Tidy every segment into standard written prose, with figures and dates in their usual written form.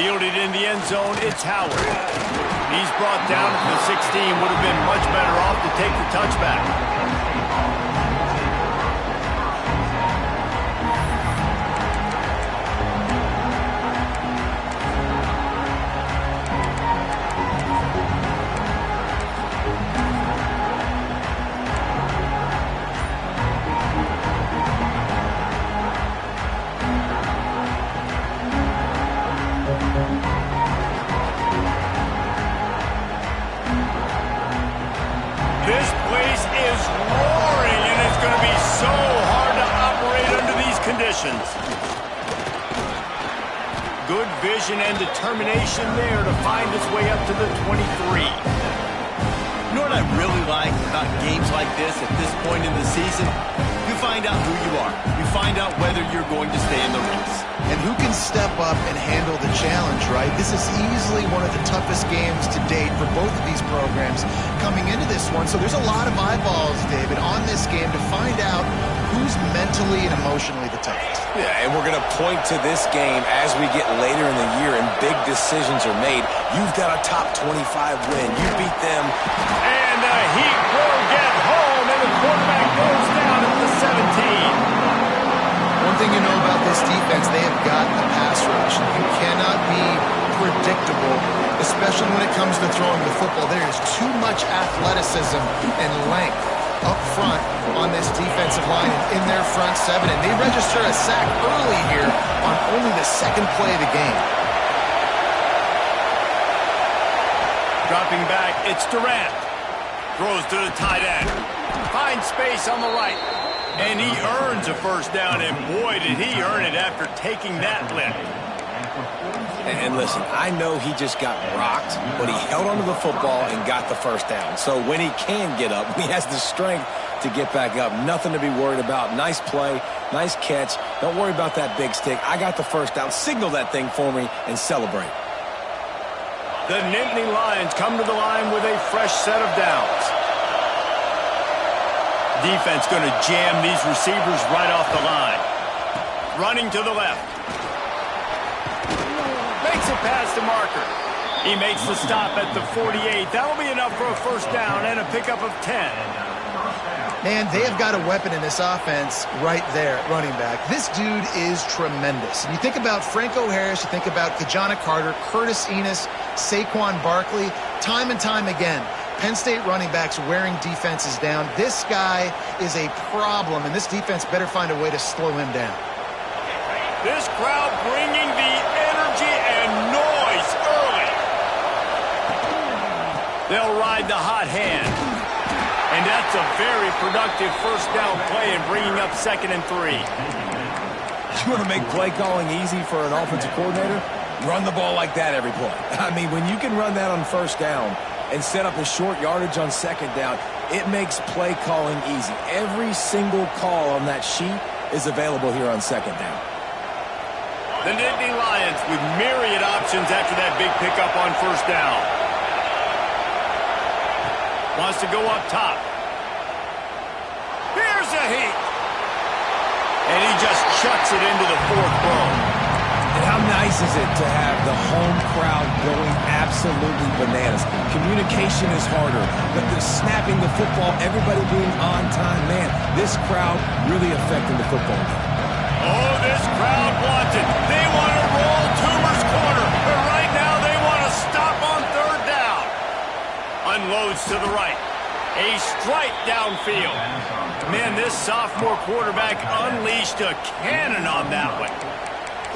Fielded in the end zone, it's Howard. He's brought down at the 16. Would have been much better off to take the touchback. This place is roaring, and it's going to be so hard to operate under these conditions. Good vision and determination there to find its way up to the 23. You know what I really like about games like this at this point in the season? You find out who you are. You find out whether you're going to stay in the race. And who can step up and handle the challenge, right? This is easily one of the toughest games to date for both of these programs coming into this one. So there's a lot of eyeballs, David, on this game to find out who's mentally and emotionally the toughest. Yeah, and we're going to point to this game as we get later in the year and big decisions are made. You've got a top 25 win. You beat them. And the Heat will get home, and the quarterback goes down at the 17. One thing you know about this defense, they have got a pass rush. You cannot be predictable, especially when it comes to throwing the football. There is too much athleticism and length up front on this defensive line in their front seven, and they register a sack early here on only the second play of the game. Dropping back, it's Durant. Throws to the tight end. Finds space on the right. And he earns a first down, and boy, did he earn it after taking that lift. And listen, I know he just got rocked, but he held onto the football and got the first down. So when he can get up, when he has the strength to get back up, nothing to be worried about. Nice play, nice catch. Don't worry about that big stick. I got the first down. Signal that thing for me and celebrate. The Nittany Lions come to the line with a fresh set of downs. Defense going to jam these receivers right off the line. Running to the left. Makes it past the marker. He makes the stop at the 48. That'll be enough for a first down and a pickup of 10. Man, they have got a weapon in this offense right there at running back. This dude is tremendous. And you think about Franco Harris, you think about Kajana Carter, Curtis Enos, Saquon Barkley, time and time again. Penn State running backs wearing defenses down. This guy is a problem, and this defense better find a way to slow him down. This crowd bringing the energy and noise early. They'll ride the hot hand. And that's a very productive first down play in bringing up 2nd and 3. You want to make play calling easy for an offensive coordinator? Run the ball like that every play. I mean, when you can run that on first down and set up a short yardage on 2nd down, it makes play calling easy. Every single call on that sheet is available here on 2nd down. The Nittany Lions with myriad options after that big pickup on first down. Wants to go up top. Here's a Heat. And he just chucks it into the 4th row. And how nice is it to have the home crowd going absolutely bananas? Communication is harder, but the snapping the football, everybody being on time, man, this crowd really affecting the football game. Oh, this crowd wants it. They want to roll Toomer's corner, but right now they want to stop on 3rd down. Unloads to the right. A strike downfield. Man, this sophomore quarterback unleashed a cannon on that one.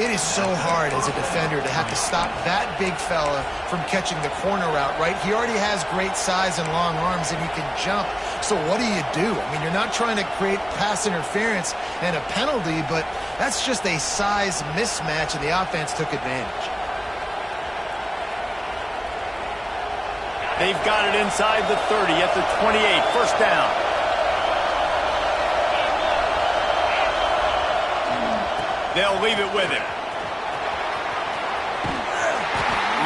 It is so hard as a defender to have to stop that big fella from catching the corner route, right? He already has great size and long arms, and he can jump. So what do you do? I mean, you're not trying to create pass interference and a penalty, but that's just a size mismatch, and the offense took advantage. They've got it inside the 30 at the 28. First down. They'll leave it with him.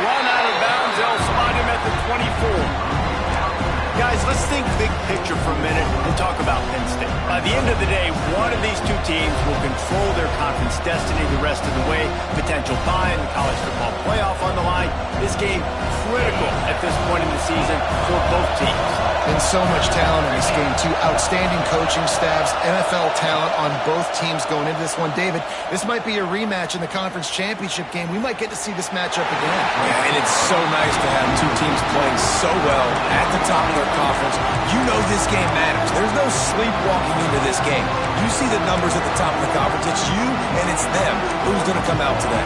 Run out of bounds. They'll spot him at the 24. Guys, let's think big picture for a minute and talk about Penn State. By At the end of the day, one of these two teams will control their conference destiny the rest of the way. Potential bye in the college football playoff on the line. This game critical at this point in the season for both teams. And so much talent in this game, too. Outstanding coaching staffs, NFL talent on both teams going into this one. David, this might be a rematch in the conference championship game. We might get to see this matchup again. Yeah, and it's so nice to have two teams playing so well at the top of their conference. You know this game matters. There's no sleepwalking into this game. You see the numbers at the top of the conference. It's you and it's them. Who's going to come out today?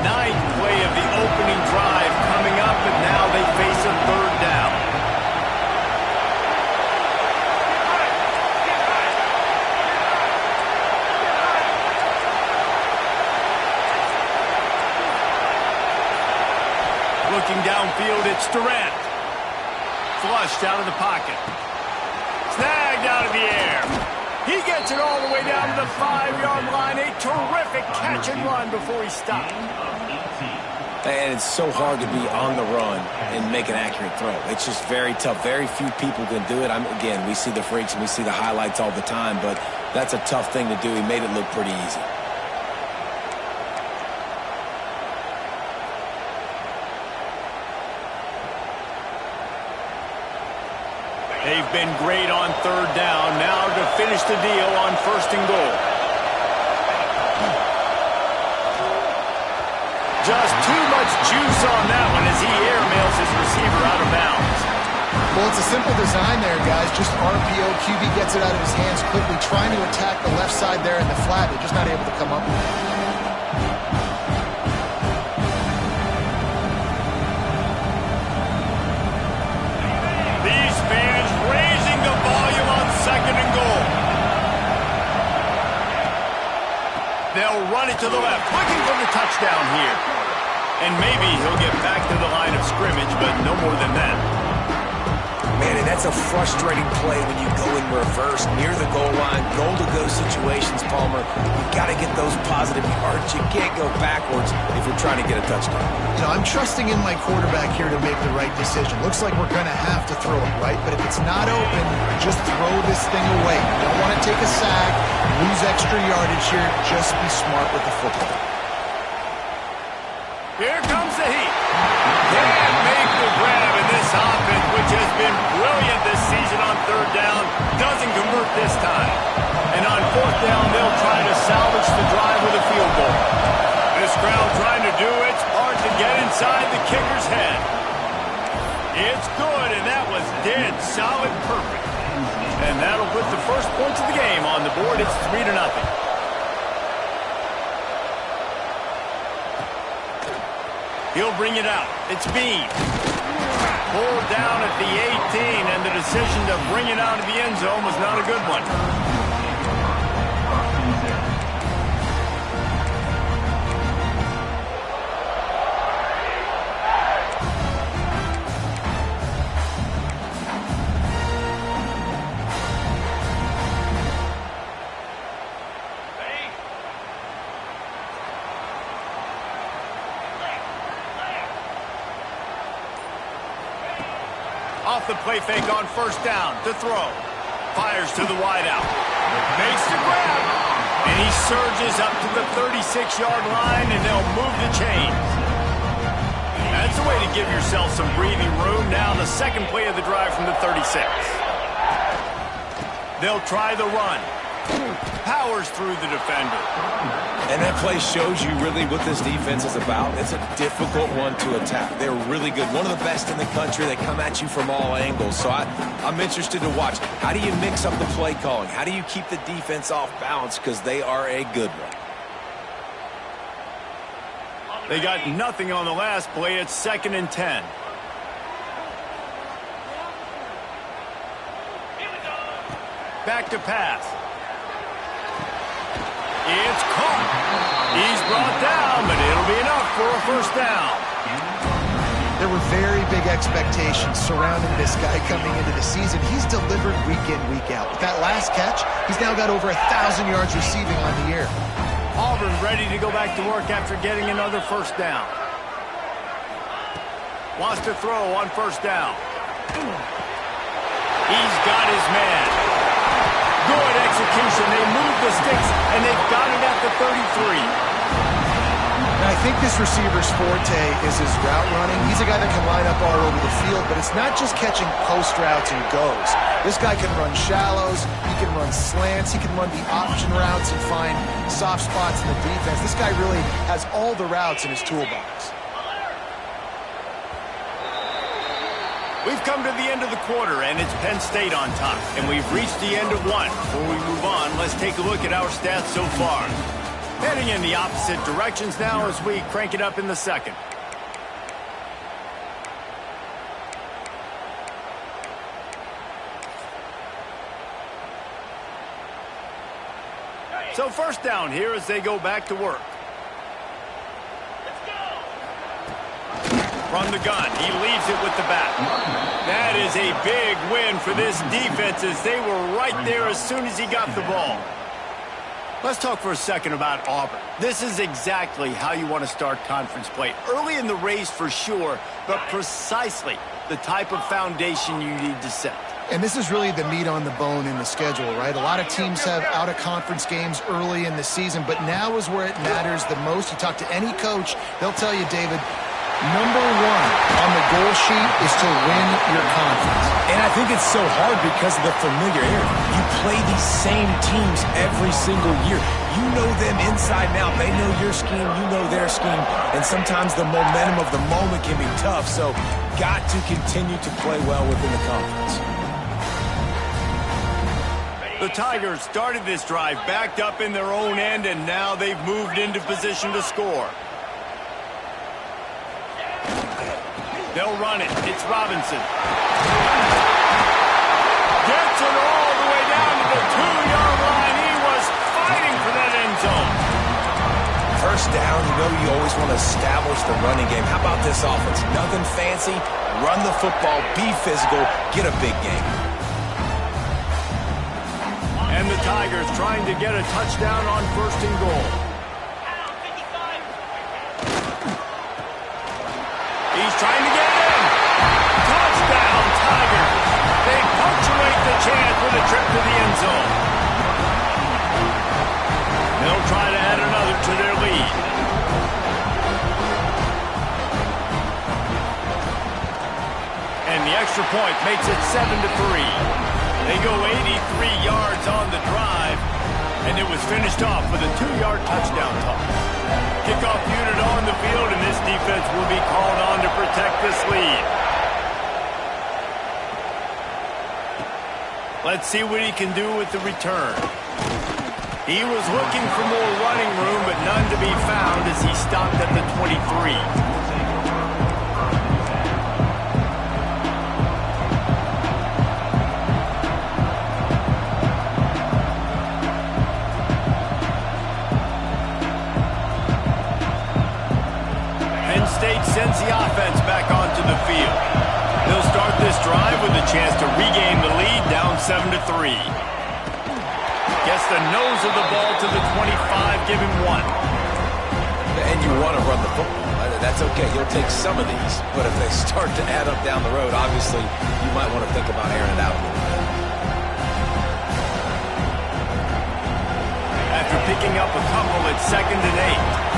Ninth play of the opening drive coming up, and now they face a third down. Looking downfield, it's Durant. Flushed out of the pocket. Snagged out of the air. He gets it all the way down to the 5-yard line. A terrific catch and run before he stopped. And it's so hard to be on the run and make an accurate throw. It's just very tough. Very few people can do it. Again, we see the freaks and we see the highlights all the time, but that's a tough thing to do. He made it look pretty easy. They've been great on third down. Now to finish the deal on first and goal. Just too much juice on that one as he airmails his receiver out of bounds. Well, it's a simple design there, guys. Just RPO. QB gets it out of his hands quickly, trying to attack the left side there in the flat. They're just not able to come up with it. These fans raising the volume on second and goal. They'll run it to the left, looking for the touchdown here. And maybe he'll get back to the line of scrimmage, but no more than that. Man, and that's a frustrating play when you go in reverse near the goal line, goal-to-go situations, Palmer. You've got to get those positive yards. You can't go backwards if you're trying to get a touchdown. You know, I'm trusting in my quarterback here to make the right decision. Looks like we're going to have to throw it, right? But if it's not open, just throw this thing away. You don't want to take a sack, lose extra yardage here. Just be smart with the football. Here comes the heat. Can't make the grab in this offense, which has been brilliant this season on third down. Doesn't convert this time. And on fourth down, they'll try to salvage the drive with a field goal. This crowd trying to do its part to get inside the kicker's head. It's good, and that was dead solid perfect. And that'll put the first points of the game on the board. It's 3-0. He'll bring it out. It's Bean. Pulled down at the 18, and the decision to bring it out of the end zone was not a good one. Off the play fake on first down to throw. Fires to the wideout. Makes the grab. And he surges up to the 36-yard line, and they'll move the chains. That's a way to give yourself some breathing room. Now the second play of the drive from the 36. They'll try the run. Powers through the defender. And that play shows you really what this defense is about. It's a difficult one to attack. They're really good. One of the best in the country. They come at you from all angles. So I'm interested to watch. How do you mix up the play calling? How do you keep the defense off balance? Because they are a good one. They got nothing on the last play. It's 2nd and 10. Back to pass. It's caught. He's brought down, but it'll be enough for a first down. There were very big expectations surrounding this guy coming into the season. He's delivered week in, week out. With that last catch, he's now got over 1,000 yards receiving on the year. Auburn ready to go back to work after getting another first down. Wants to throw on first down. He's got his man. Good execution. They move the sticks, and they've got it at the 33. Now, I think this receiver's forte is his route running. He's a guy that can line up all over the field, but it's not just catching post routes and goes. This guy can run shallows, he can run slants, he can run the option routes and find soft spots in the defense. This guy really has all the routes in his toolbox. We've come to the end of the quarter, and it's Penn State on top. And we've reached the end of one. Before we move on, let's take a look at our stats so far. Heading in the opposite directions now as we crank it up in the second. So first down here as they go back to work. From the gun, he leaves it with the bat. That is a big win for this defense as they were right there as soon as he got the ball. Let's talk for a second about Auburn. This is exactly how you want to start conference play. Early in the race for sure, but precisely the type of foundation you need to set. And this is really the meat on the bone in the schedule, right? A lot of teams have out-of-conference games early in the season, but now is where it matters the most. You talk to any coach, they'll tell you, David, number one on the goal sheet is to win your conference. And I think it's so hard because of the familiarity. You play these same teams every single year. You know them inside and out. They know your scheme, you know their scheme. And sometimes the momentum of the moment can be tough. So got to continue to play well within the conference. The Tigers started this drive backed up in their own end, and now they've moved into position to score. They'll run it. It's Robinson. Gets it all the way down to the 2-yard line. He was fighting for that end zone. First down, you know you always want to establish the running game. How about this offense? Nothing fancy. Run the football, be physical, get a big game. And the Tigers trying to get a touchdown on first and goal. He's trying to get it in. Touchdown, Tigers. They punctuate the chance with a trip to the end zone. They'll try to add another to their lead. And the extra point makes it 7-3. They go 83 yards on the drive, and it was finished off with a 2-yard touchdown toss. Kickoff unit on the field, and this defense will be called on to protect this lead. Let's see what he can do with the return. He was looking for more running room, but none to be found as he stopped at the 23. State sends the offense back onto the field. They'll start this drive with a chance to regain the lead, down 7-3. Gets the nose of the ball to the 25, give him one. And you want to run the football. That's okay. You'll take some of these. But if they start to add up down the road, obviously you might want to think about airing it out a little bit. After picking up a couple, it's 2nd and 8.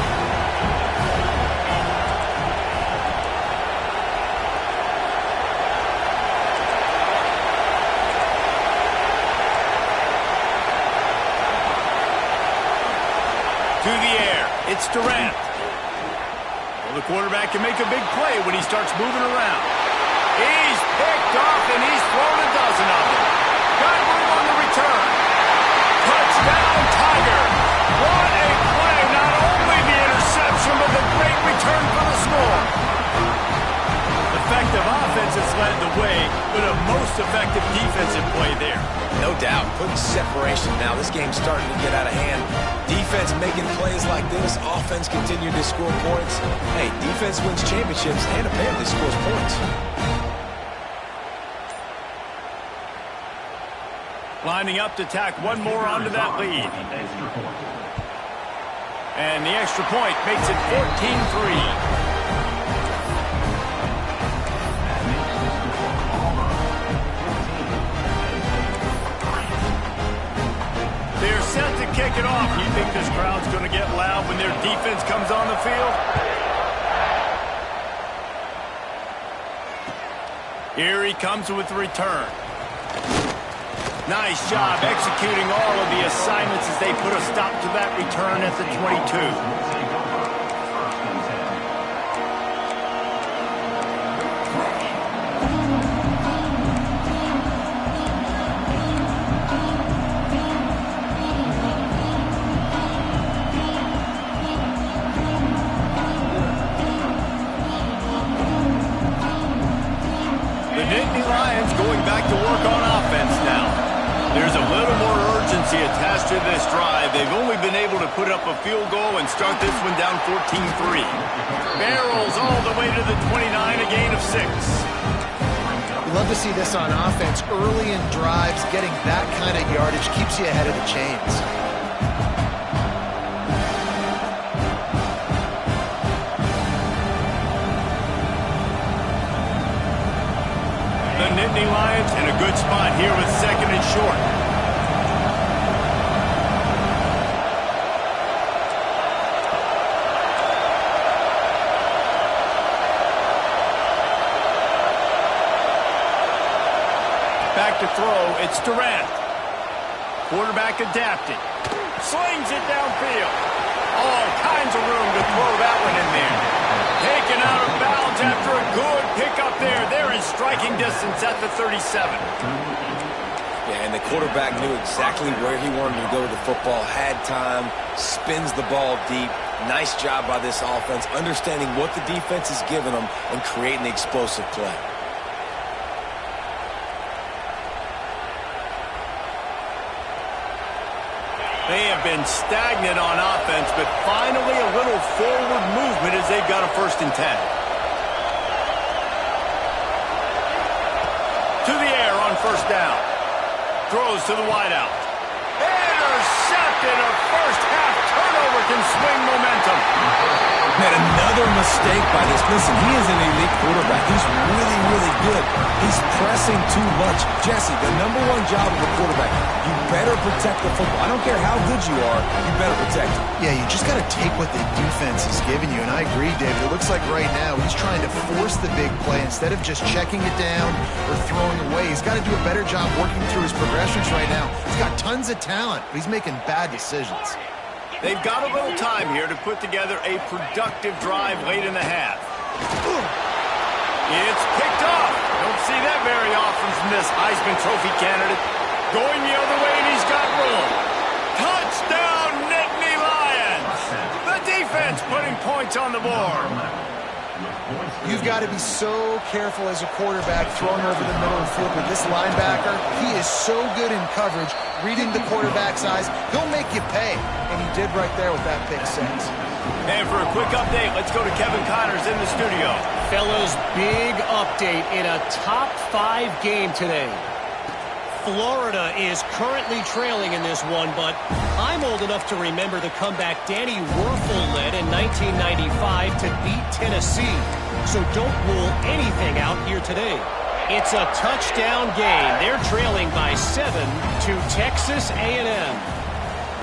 To the air, it's Durant. Well, the quarterback can make a big play when he starts moving around. He's picked off, and he's thrown a dozen of them. Got room on the return. Touchdown, Tiger. What a play. Not only the interception, but the great return for the score. Effective offense has led the way, but a most effective defensive play there. No doubt. Putting separation now. This game's starting to get out of hand. Defense making plays like this. Offense continuing to score points. Hey, defense wins championships, and apparently scores points. Lining up to tack one more onto that lead. And the extra point makes it 14-3. They're set to kick it off. You think this crowd's going to get loud when their defense comes on the field? Here he comes with the return. Nice job executing all of the assignments as they put a stop to that return at the 22. Going back to work on offense now. There's a little more urgency attached to this drive. They've only been able to put up a field goal and start this one down 14-3. Barrels all the way to the 29, a gain of 6. We love to see this on offense. Early in drives, getting that kind of yardage keeps you ahead of the chains. The Nittany Lions in a good spot here with second and short. Back to throw, it's Durant. Quarterback adapted. Slings it downfield. All kinds of room to throw that one in there. Taken out of bounds after a good pickup there. They're in striking distance at the 37. Yeah, and the quarterback knew exactly where he wanted to go with the football, had time, spins the ball deep. Nice job by this offense, understanding what the defense is giving them and creating the explosive play. They have been stagnant on offense, but finally a little forward movement as they've got a 1st and 10. To the air on 1st down. Throws to the wideout. Intercepted. A first-half turnover can swing momentum. Man, another mistake by this. Listen, he is an elite quarterback. He's really, really good. He's pressing too much. Jesse, the #1 job of a quarterback, you better protect the football. I don't care how good you are, you better protect it. Yeah, you just got to take what the defense is giving you, and I agree, David. It looks like right now he's trying to force the big play instead of just checking it down or throwing away. He's got to do a better job working through his progressions right now. He's got tons of talent, but he's making bad decisions. They've got a little time here to put together a productive drive late in the half. It's picked off. Don't see that very often from this Heisman Trophy candidate. Going the other way, and he's got room. Touchdown, Nittany Lions! The defense putting points on the board. You've got to be so careful as a quarterback throwing over the middle of the field with this linebacker. He is so good in coverage, reading the quarterback's eyes. He'll make you pay, and he did right there with that pick 6. And for a quick update, let's go to Kevin Connors in the studio. Fellas, big update in a top 5 game today. Florida is currently trailing in this one, but I'm old enough to remember the comeback Danny Werfel led in 1995 to beat Tennessee. So don't rule anything out here today. It's a touchdown game. They're trailing by 7 to Texas A&M.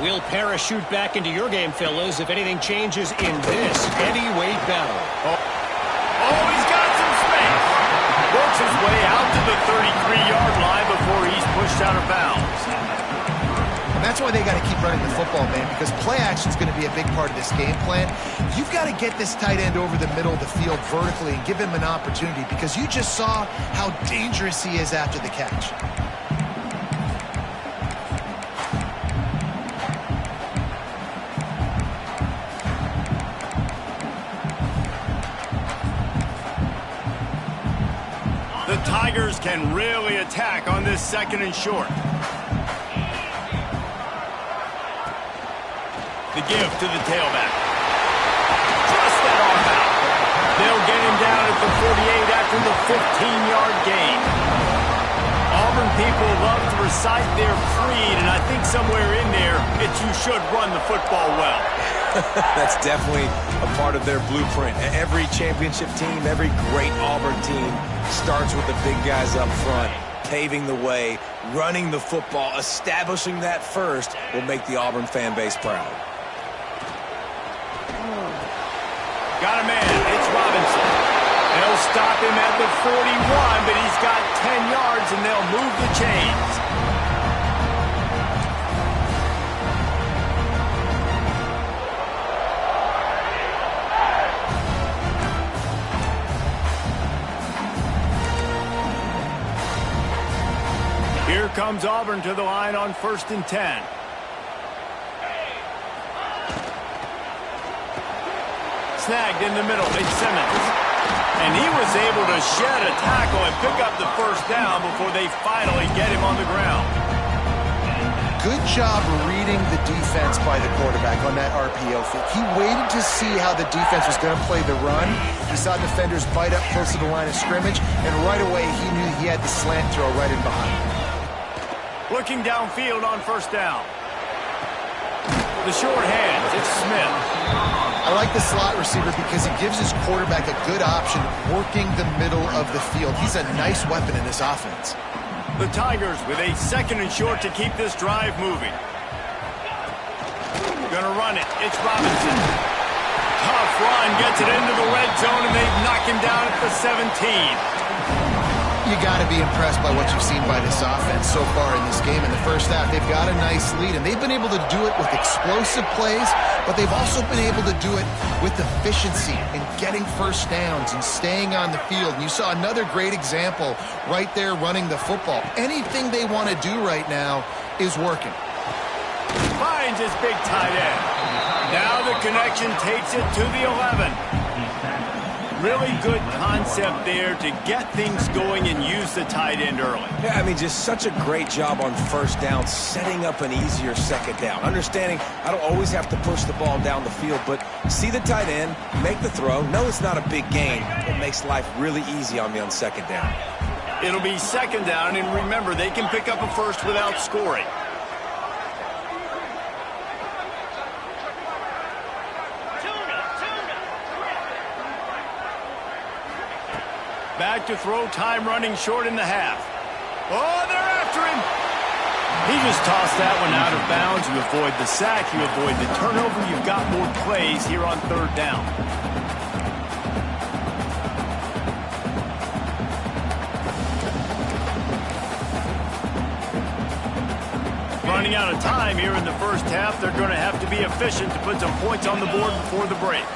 We'll parachute back into your game, fellas, if anything changes in this heavyweight battle. Oh, he's got some space. Works his way out to the 33-yard line before he's pushed out of bounds. And that's why they got to keep running the football, man, because play action is going to be a big part of this game plan. You've got to get this tight end over the middle of the field vertically and give him an opportunity, because you just saw how dangerous he is after the catch. The Tigers can really attack on this 2nd and short. The give to the tailback. Just that arm out. They'll get him down at the 48 after the 15-yard gain. Auburn people love to recite their creed, and I think somewhere in there, it's you should run the football well. That's definitely a part of their blueprint. Every championship team, every great Auburn team starts with the big guys up front, paving the way, running the football, establishing that first will make the Auburn fan base proud. Got a man. It's Robinson. They'll stop him at the 41, but he's got 10 yards, and they'll move the chains. Here comes Auburn to the line on 1st and 10. Snagged in the middle. It's Simmons. And he was able to shed a tackle and pick up the first down before they finally get him on the ground. Good job reading the defense by the quarterback on that RPO fake. He waited to see how the defense was going to play the run. He saw defenders bite up close to the line of scrimmage, and right away he knew he had the slant throw right in behind. Looking downfield on 1st down. The short hands, it's Smith. I like the slot receiver because he gives his quarterback a good option working the middle of the field. He's a nice weapon in this offense. The Tigers with a 2nd and short to keep this drive moving. Gonna run it. It's Robinson. Tough run, gets it into the red zone, and they knock him down at the 17. You got to be impressed by what you've seen by this offense so far in this game. In the first half, they've got a nice lead, and they've been able to do it with explosive plays, but they've also been able to do it with efficiency and getting first downs and staying on the field. And you saw another great example right there running the football. Anything they want to do right now is working. Finds his big tight end. Now the connection takes it to the 11. Really good concept there to get things going and use the tight end early. Yeah, I mean, just such a great job on 1st down, setting up an easier 2nd down. Understanding I don't always have to push the ball down the field, but see the tight end, make the throw. No, it's not a big gain. It makes life really easy on me on 2nd down. It'll be 2nd down, and remember, they can pick up a first without scoring. Back to throw, time running short in the half. Oh, they're after him. He just tossed that one out of bounds. You avoid the sack, you avoid the turnover. You've got more plays here on 3rd down. Running out of time here in the first half. They're going to have to be efficient to put some points on the board before the break.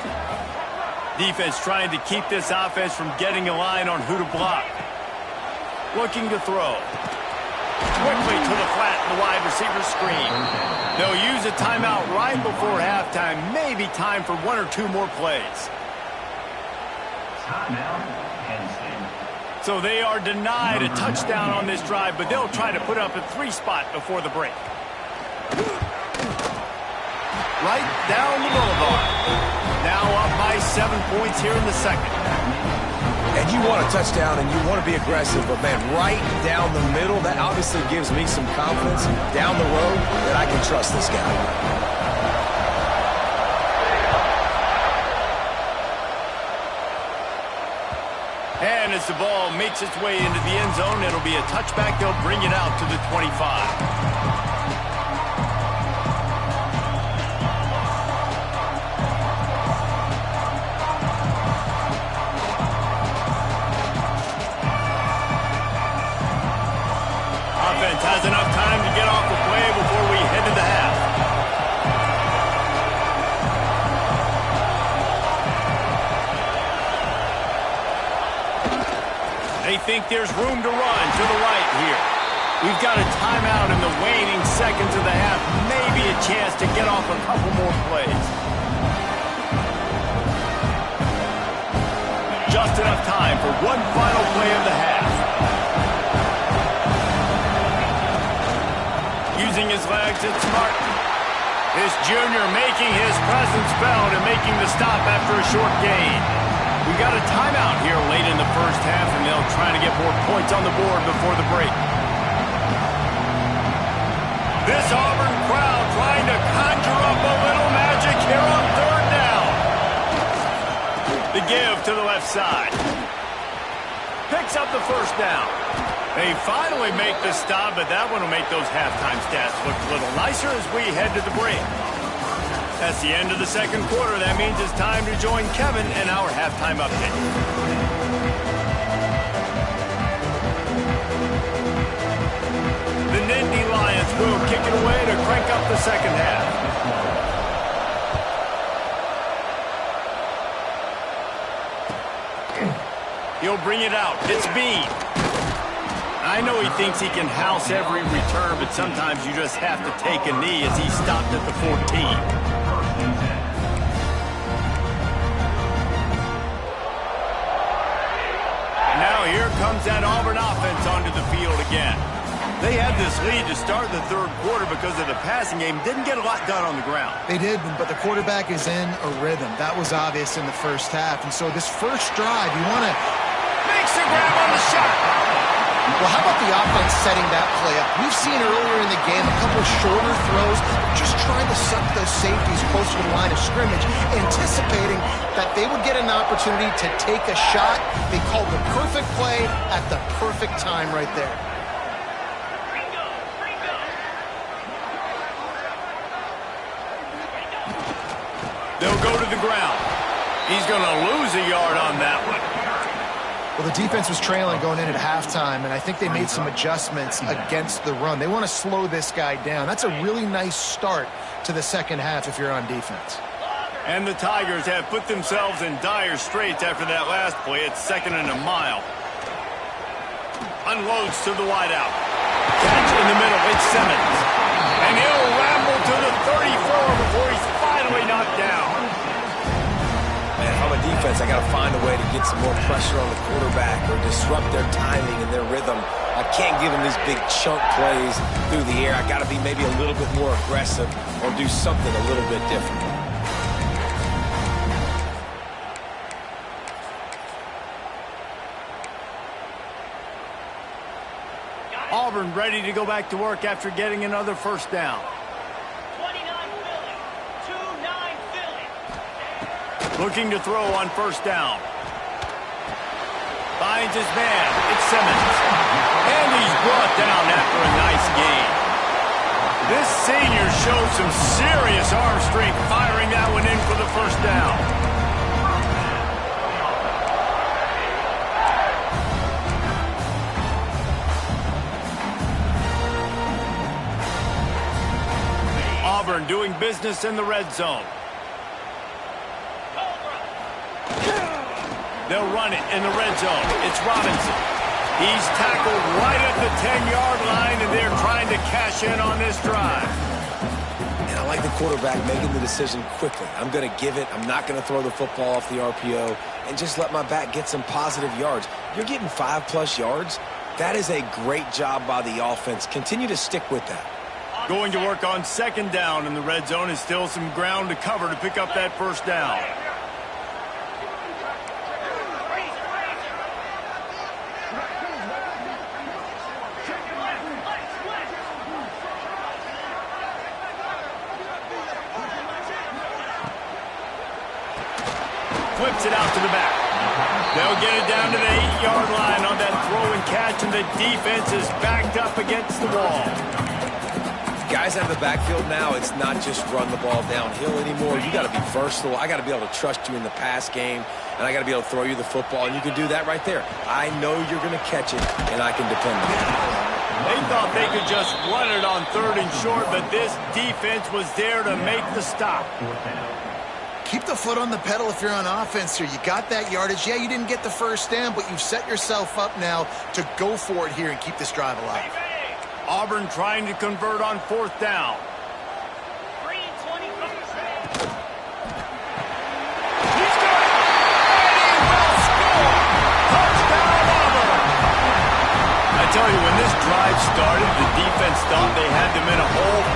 Defense trying to keep this offense from getting a line on who to block. Looking to throw. Quickly to the flat in the wide receiver screen. They'll use a timeout right before halftime. Maybe time for 1 or 2 more plays. So they are denied a touchdown on this drive, but they'll try to put up a 3 spot before the break. Right down the boulevard. Now up by 7 points here in the 2nd. And you want a touchdown and you want to be aggressive, but man, right down the middle, that obviously gives me some confidence down the road that I can trust this guy. And as the ball makes its way into the end zone, it'll be a touchback. They'll bring it out to the 25. Has enough time to get off the play before we head to the half. They think there's room to run to the right here. We've got a timeout in the waning seconds of the half. Maybe a chance to get off a couple more plays. Just enough time for one final play of the half. Using his legs, it's Martin. This junior making his presence felt and making the stop after a short gain. We got a timeout here late in the first half, and they'll try to get more points on the board before the break. This Auburn crowd trying to conjure up a little magic here on third down. The give to the left side. Picks up the first down. They finally make the stop, but that one will make those halftime stats look a little nicer as we head to the break. That's the end of the second quarter. That means it's time to join Kevin in our halftime update. The Nittany Lions will kick it away to crank up the second half. He'll bring it out. It's Bean. I know he thinks he can house every return, but sometimes you just have to take a knee as he stopped at the 14. Now here comes that Auburn offense onto the field again. They had this lead to start the third quarter because of the passing game. Didn't get a lot done on the ground. They did, but the quarterback is in a rhythm. That was obvious in the first half. And so this first drive, you want to... Makes the grab on the shot. Well, how about the offense setting that play up? We've seen earlier in the game a couple of shorter throws, just trying to suck those safeties closer to the line of scrimmage, anticipating that they would get an opportunity to take a shot. They called the perfect play at the perfect time right there. They'll go to the ground. He's going to lose a yard on that one. Well, the defense was trailing going in at halftime, and I think they made some adjustments against the run. They want to slow this guy down. That's a really nice start to the second half if you're on defense. And the Tigers have put themselves in dire straits after that last play. It's 2nd and a mile. Unloads to the wideout. Catch in the middle. It's Simmons. And he'll ramble to the 34 before he's finally knocked down. Man, if I'm a defense, I got to find a way to get some more pressure on the quarterback or disrupt their timing and their rhythm. I can't give them these big chunk plays through the air. I got to be maybe a little bit more aggressive or do something a little bit different. Auburn ready to go back to work after getting another first down. 29 Philly. 2-9 Philly. Looking to throw on first down. Finds his man. It's Simmons. And he's brought down after a nice gain. This senior shows some serious arm strength firing that one in for the first down. Auburn doing business in the red zone. They'll run it in the red zone. It's Robinson. He's tackled right at the 10-yard line, and they're trying to cash in on this drive. And I like the quarterback making the decision quickly. I'm going to give it. I'm not going to throw the football off the RPO and just let my back get some positive yards. You're getting 5+ yards. That is a great job by the offense. Continue to stick with that. Going to work on second down in the red zone is still some ground to cover to pick up that first down. Flips it out to the back. They'll get it down to the 8-yard line on that throw and catch, and the defense is backed up against the wall. Guys out of the backfield now, it's not just run the ball downhill anymore. You got to be versatile. I got to be able to trust you in the pass game, and I got to be able to throw you the football, and you can do that right there. I know you're going to catch it, and I can depend on it. They thought they could just run it on 3rd and short, but this defense was there to make the stop. Keep the foot on the pedal if you're on offense here. You got that yardage. Yeah, you didn't get the first down, but you've set yourself up now to go for it here and keep this drive alive. Auburn trying to convert on 4th down. 3:25. He's got it! And he will score! Touchdown, Auburn! I tell you, when this drive started, the defense thought they had them in a hole.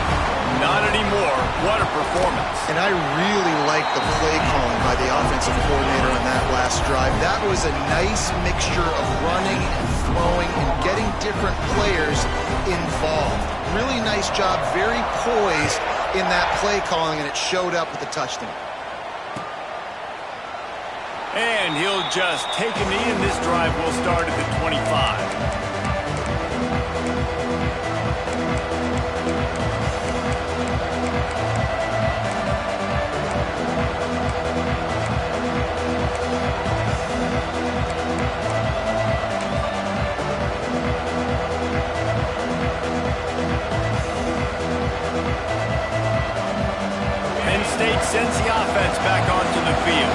Not anymore. What a performance. And I really like the play calling by the offensive coordinator on that last drive. That was a nice mixture of running and throwing and getting different players involved. really nice job, very poised in that play calling, and it showed up with the touchdown. And he'll just take a knee, and this drive will start at the 25. Sends the offense back onto the field.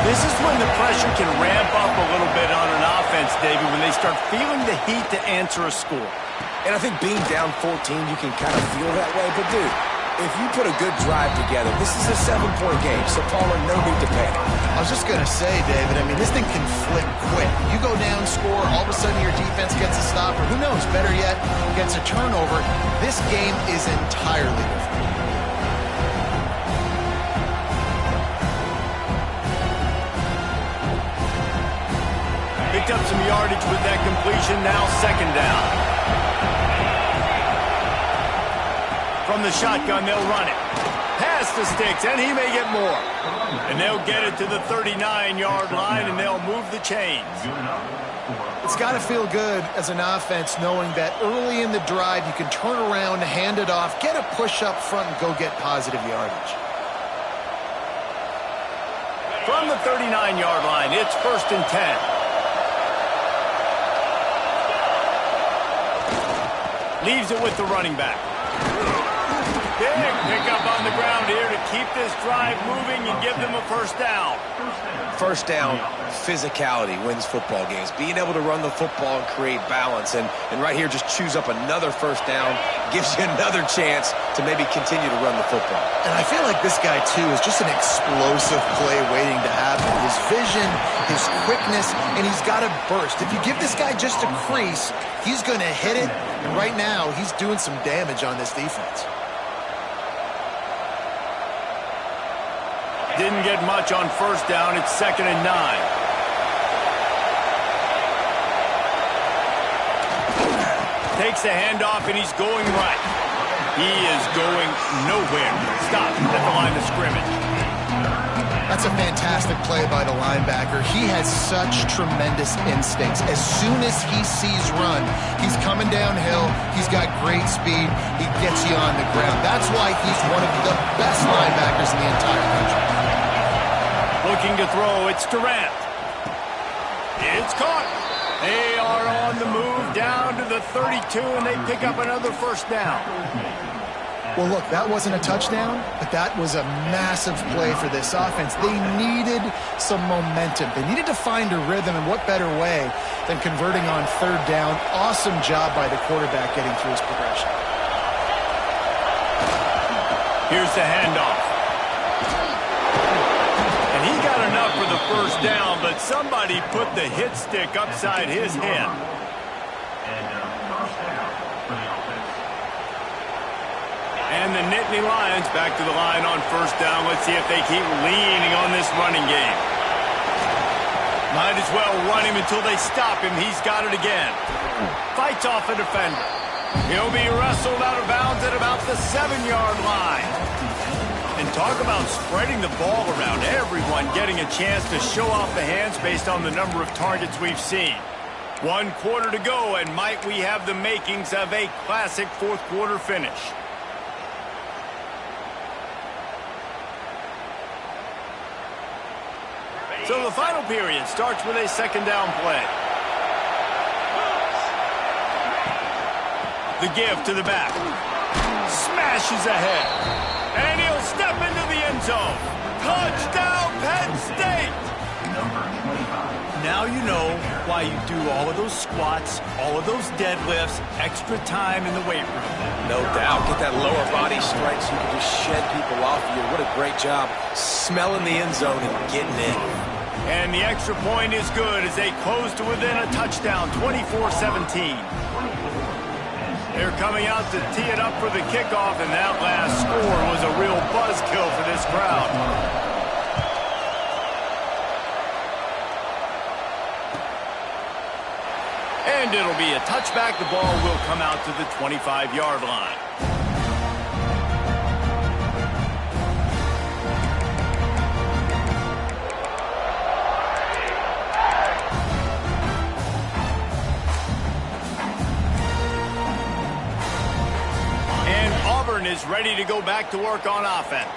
This is when the pressure can ramp up a little bit on an offense, David, when they start feeling the heat to answer a score. And I think being down 14, you can kind of feel that way. But, dude, if you put a good drive together, this is a 7-point game, so Paula, no need to panic. I was just going to say, David, I mean, this thing can flip quick. You go down, score, all of a sudden your defense gets a stop, or who knows, better yet, gets a turnover. This game is entirely different. Picked up some yardage with that completion, now second down. From the shotgun, they'll run it. Pass the sticks, and he may get more. And they'll get it to the 39-yard line, and they'll move the chains. It's got to feel good as an offense knowing that early in the drive you can turn around, hand it off, get a push up front, and go get positive yardage. From the 39-yard line, it's 1st and 10. Leaves it with the running back. Big pickup on the ground here to keep this drive moving and give them a first down. First down, physicality wins football games. Being able to run the football and create balance. And right here, just choose up another first down. Gives you another chance to maybe continue to run the football. And I feel like this guy, too, is just an explosive play waiting to happen. His vision, his quickness, and he's got a burst. If you give this guy just a crease, he's going to hit it. And right now, he's doing some damage on this defense. Didn't get much on first down. It's 2nd and 9. Takes the handoff, and he's going right. He is going nowhere. Stop at the line of scrimmage. That's a fantastic play by the linebacker. He has such tremendous instincts. As soon as he sees run, he's coming downhill. He's got great speed. He gets you on the ground. That's why he's one of the best linebackers in the entire country. Looking to throw, it's Durant. It's caught. They are on the move down to the 32, and they pick up another first down. Well, look, that wasn't a touchdown, but that was a massive play for this offense. They needed some momentum. They needed to find a rhythm, and what better way than converting on third down. Awesome job by the quarterback getting through his progression. Here's the handoff. And he got enough for the first down, but somebody put the hit stick upside his head. And the Nittany Lions back to the line on first down. Let's see if they keep leaning on this running game. Might as well run him until they stop him. He's got it again. Fights off a defender. He'll be wrestled out of bounds at about the 7-yard line. And talk about spreading the ball around. Everyone getting a chance to show off the hands based on the number of targets we've seen. 1 quarter to go, and might we have the makings of a classic fourth-quarter finish. So the final period starts with a second down play. The give to the back. Smashes ahead. And he'll step into the end zone. Touchdown, Penn State! Now you know why you do all of those squats, all of those deadlifts, extra time in the weight room. No doubt. Get that lower body strength so you can just shed people off of you. What a great job smelling the end zone and getting in. And the extra point is good as they close to within a touchdown, 24-17. They're coming out to tee it up for the kickoff, and that last score was a real buzzkill for this crowd. And it'll be a touchback. The ball will come out to the 25-yard line. And Auburn is ready to go back to work on offense.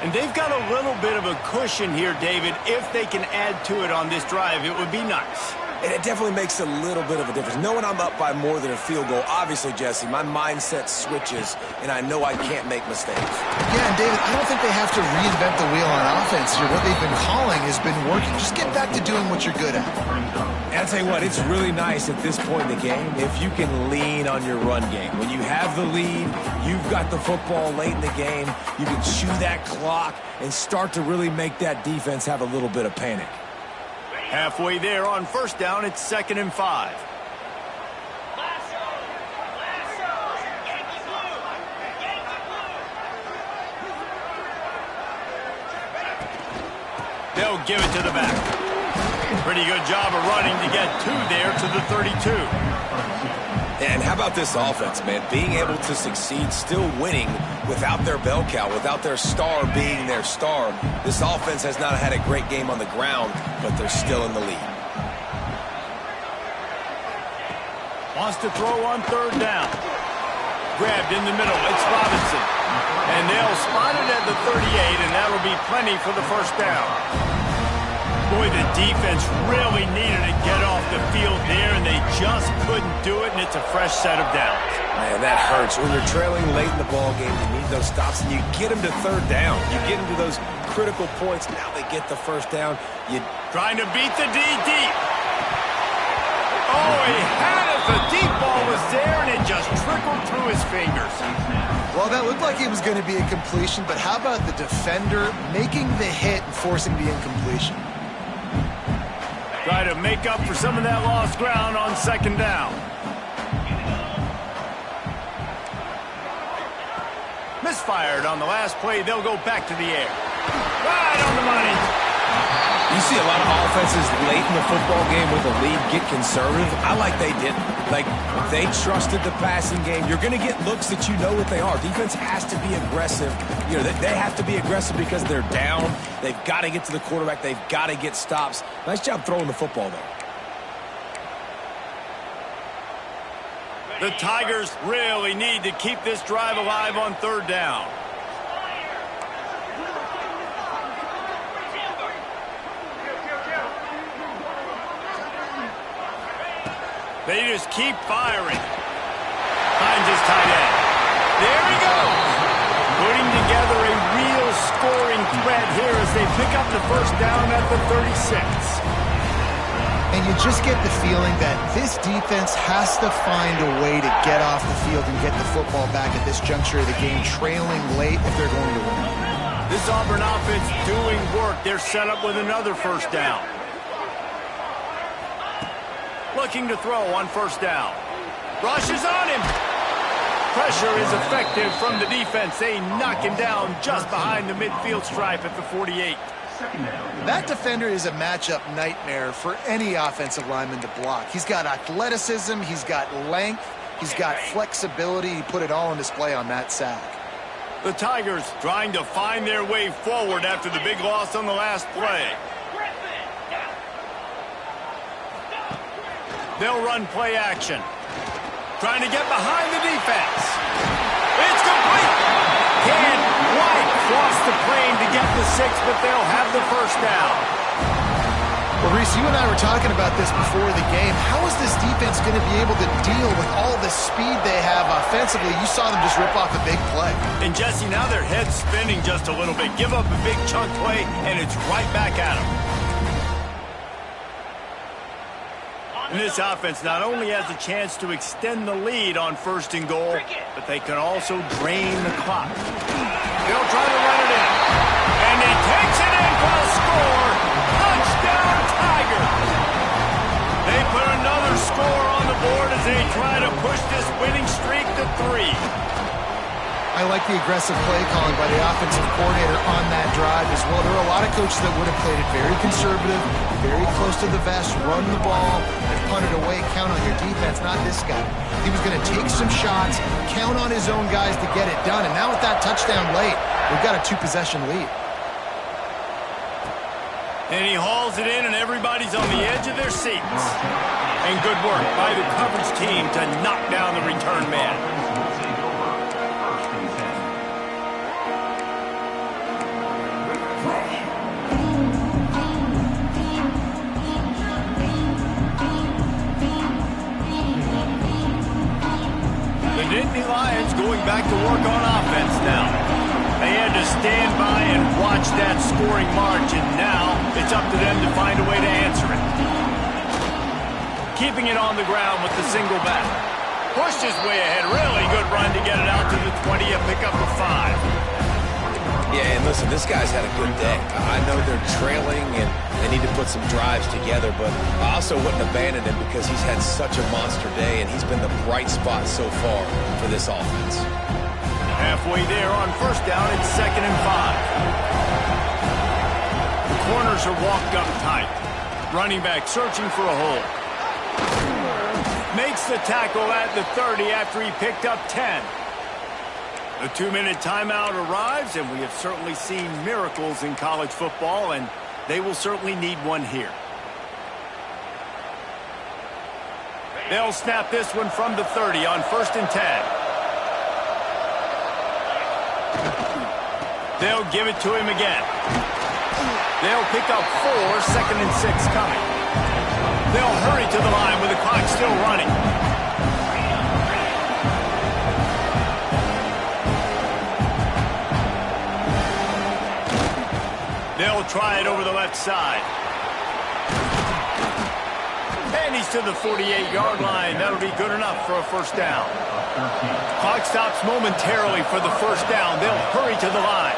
And they've got a little bit of a cushion here, David. If they can add to it on this drive, it would be nice. And it definitely makes a little bit of a difference. Knowing I'm up by more than a field goal, obviously, Jesse, my mindset switches, and I know I can't make mistakes. Yeah, and David, I don't think they have to reinvent the wheel on offense here. What they've been calling has been working. Just get back to doing what you're good at. And I'll tell you what, it's really nice at this point in the game if you can lean on your run game. When you have the lead, you've got the football late in the game, you can chew that clock and start to really make that defense have a little bit of panic. Halfway there on first down, it's 2nd and 5. They'll give it to the back. Pretty good job of running to get 2 there to the 32. And how about this offense, man? Being able to succeed, still winning without their bell cow, without their star being their star. This offense has not had a great game on the ground, but they're still in the lead. Wants to throw on 3rd down. Grabbed in the middle. It's Robinson. And they'll spot it at the 38, and that'll be plenty for the 1st down. Boy, the defense really needed to get off the field there, and they just couldn't do it, and it's a fresh set of downs. Man, that hurts. When you're trailing late in the ball game, you need those stops, and you get them to 3rd down. You get them to those critical points. Now they get the 1st down. Trying to beat the D deep. Oh, he had it. The deep ball was there, and it just trickled through his fingers. Well, that looked like it was going to be a completion, but how about the defender making the hit and forcing the incompletion? Try to make up for some of that lost ground on 2nd down. Misfired on the last play. They'll go back to the air. Right on the money. You see a lot of offenses late in the football game with a lead get conservative. I like they didn't. Like, they trusted the passing game. You're going to get looks that you know what they are. Defense has to be aggressive. You know, they have to be aggressive because they're down. They've got to get to the quarterback. They've got to get stops. Nice job throwing the football, though. The Tigers really need to keep this drive alive on 3rd down. They just keep firing. Finds his tight end. There he goes. Putting together a real scoring threat here as they pick up the 1st down at the 36. And you just get the feeling that this defense has to find a way to get off the field and get the football back at this juncture of the game, trailing late if they're going to win. This Auburn offense doing work. They're set up with another 1st down. Looking to throw on 1st down. Rush is on him. Pressure is effective from the defense. They knock him down just behind the midfield stripe at the 48. That defender is a matchup nightmare for any offensive lineman to block. He's got athleticism, he's got length, he's got flexibility. He put it all on display on that sack. The Tigers trying to find their way forward after the big loss on the last play. They'll run play action. Trying to get behind the defense. It's complete. Can't quite cross the plane to get the 6, but they'll have the 1st down. Well, Reese, you and I were talking about this before the game. How is this defense going to be able to deal with all the speed they have offensively? You saw them just rip off a big play. And, Jesse, now their head's spinning just a little bit. Give up a big chunk play, and it's right back at them. And this offense not only has a chance to extend the lead on 1st and goal, but they can also drain the clock. They'll try to run it in. And he takes it in for a score. Touchdown, Tigers. They put another score on the board as they try to push this winning streak to 3. I like the aggressive play calling by the offensive coordinator on that drive as well. There are a lot of coaches that would have played it very conservative, very close to the vest, run the ball, and punt it away. Count on your defense, not this guy. He was going to take some shots, count on his own guys to get it done. And now with that touchdown late, we've got a 2-possession lead. And he hauls it in, and everybody's on the edge of their seats. And good work by the coverage team to knock down the return man. The Nittany Lions going back to work on offense now. They had to stand by and watch that scoring march, and now it's up to them to find a way to answer it. Keeping it on the ground with the single back. Pushed his way ahead. Really good run to get it out to the 20 and pick up a 5. Yeah, and listen, this guy's had a good day. I know they're trailing and they need to put some drives together, but I also wouldn't abandon him because he's had such a monster day, and he's been the bright spot so far for this offense. Halfway there on first down, it's 2nd and 5. The corners are walked up tight. Running back searching for a hole. Makes the tackle at the 30 after he picked up 10. The 2-minute timeout arrives, and we have certainly seen miracles in college football, and they will certainly need one here. They'll snap this one from the 30 on 1st and 10. They'll give it to him again. They'll pick up 4, 2nd and 6 coming. They'll hurry to the line with the clock still running. They'll try it over the left side. And he's to the 48-yard line. That'll be good enough for a first down. Clock stops momentarily for the first down. They'll hurry to the line.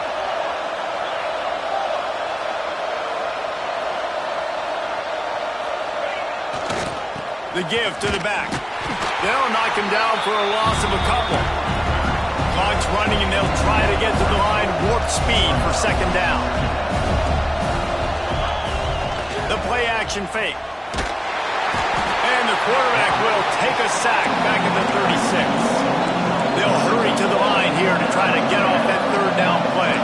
The give to the back. They'll knock him down for a loss of a couple. Clock's running, and they'll try to get to the line. Warp speed for 2nd down. The play action fake. And the quarterback will take a sack back at the 36. They'll hurry to the line here to try to get off that 3rd down play.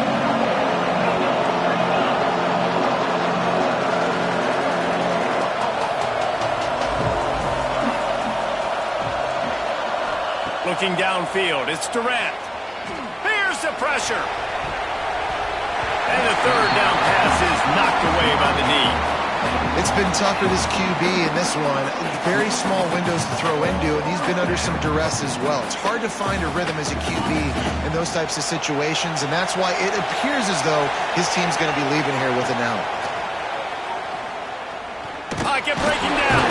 Looking downfield, it's Durant. Here's the pressure. And the 3rd down pass is knocked away by the knee. It's been tough for this QB in this one. Very small windows to throw into, and he's been under some duress as well. It's hard to find a rhythm as a QB in those types of situations, and that's why it appears as though his team's going to be leaving here with it now. Pocket breaking down.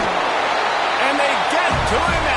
And they get to him.